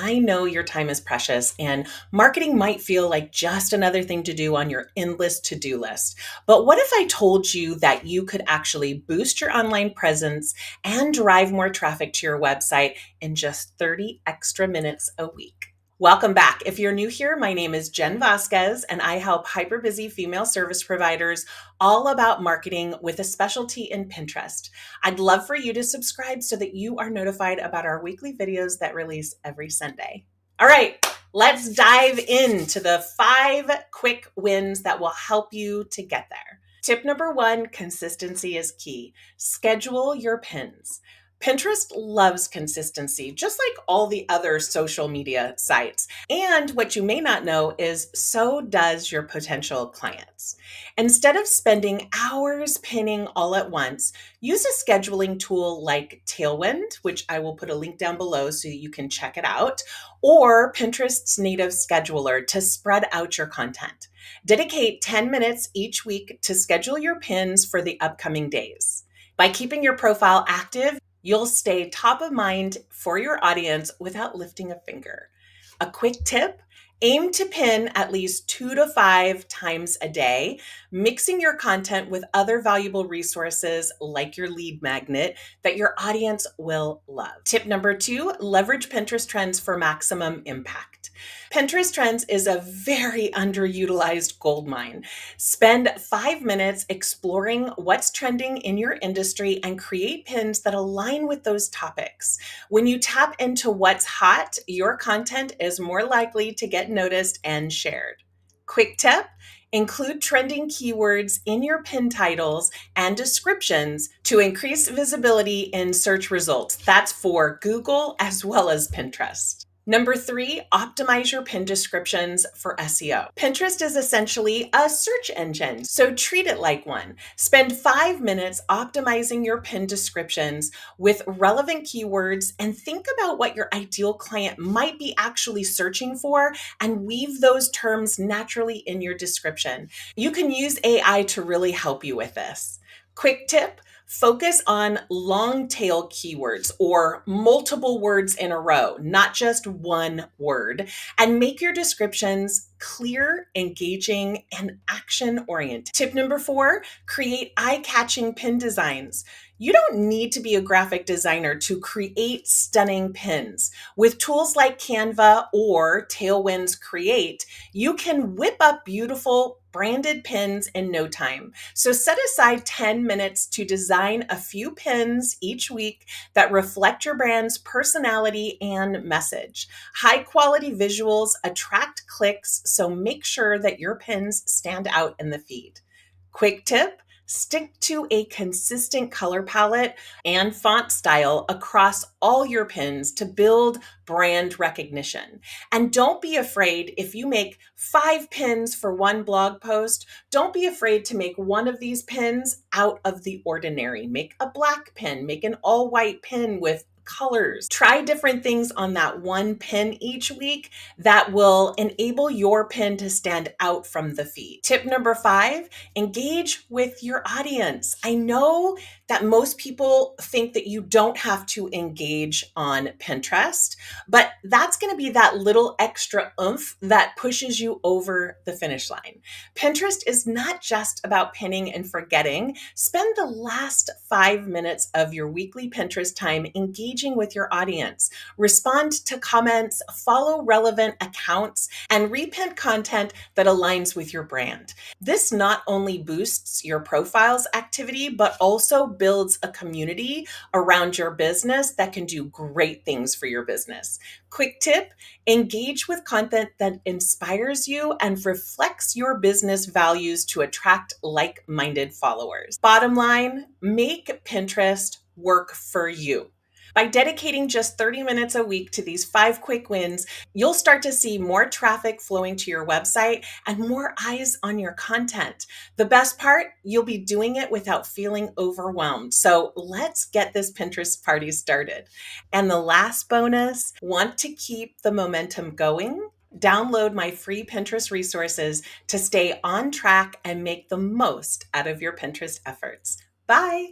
I know your time is precious and marketing might feel like just another thing to do on your endless to do list. But what if I told you that you could actually boost your online presence and drive more traffic to your website in just 30 extra minutes a week? Welcome back. If you're new here, my name is Jen Vazquez, and I help hyper busy female service providers all about marketing with a specialty in Pinterest. I'd love for you to subscribe so that you are notified about our weekly videos that release every Sunday. All right, let's dive into the 5 quick wins that will help you to get there. Tip number 1, consistency is key. Schedule your pins. Pinterest loves consistency, just like all the other social media sites. And what you may not know is so does your potential clients. Instead of spending hours pinning all at once, use a scheduling tool like Tailwind, which I will put a link down below so you can check it out, or Pinterest's native scheduler to spread out your content. Dedicate 10 minutes each week to schedule your pins for the upcoming days. By keeping your profile active, you'll stay top of mind for your audience without lifting a finger. A quick tip: aim to pin at least 2 to 5 times a day, mixing your content with other valuable resources like your lead magnet that your audience will love. Tip number 2, leverage Pinterest trends for maximum impact. Pinterest trends is a very underutilized goldmine. Spend 5 minutes exploring what's trending in your industry and create pins that align with those topics. When you tap into what's hot, your content is more likely to get noticed and shared. Quick tip: include trending keywords in your pin titles and descriptions to increase visibility in search results. That's for Google as well as Pinterest. Number 3, optimize your pin descriptions for SEO. Pinterest is essentially a search engine, so treat it like one. Spend 5 minutes optimizing your pin descriptions with relevant keywords and think about what your ideal client might be actually searching for and weave those terms naturally in your description. You can use AI to really help you with this. Quick tip: focus on long tail keywords or multiple words in a row, not just one word, and make your descriptions clear, engaging, and action oriented. Tip number 4, create eye-catching pin designs. You don't need to be a graphic designer to create stunning pins. With tools like Canva or Tailwind's Create, you can whip up beautiful branded pins in no time. So set aside 10 minutes to design a few pins each week that reflect your brand's personality and message. High quality visuals attract clicks, so make sure that your pins stand out in the feed. Quick tip: stick to a consistent color palette and font style across all your pins to build brand recognition. And don't be afraid if you make 5 pins for one blog post, don't be afraid to make one of these pins out of the ordinary. Make a black pin, make an all white pin with colors. Try different things on that one pin each week that will enable your pin to stand out from the feed. Tip number 5, engage with your audience. I know that most people think that you don't have to engage on Pinterest, but that's going to be that little extra oomph that pushes you over the finish line. Pinterest is not just about pinning and forgetting. Spend the last 5 minutes of your weekly Pinterest time engaging with your audience. Respond to comments, follow relevant accounts, and repin content that aligns with your brand. This not only boosts your profile's activity, but also builds a community around your business that can do great things for your business. Quick tip: engage with content that inspires you and reflects your business values to attract like-minded followers. Bottom line, make Pinterest work for you. By dedicating just 30 minutes a week to these 5 quick wins, you'll start to see more traffic flowing to your website and more eyes on your content. The best part, you'll be doing it without feeling overwhelmed. So let's get this Pinterest party started. And the last bonus: want to keep the momentum going? Download my free Pinterest resources to stay on track and make the most out of your Pinterest efforts. Bye.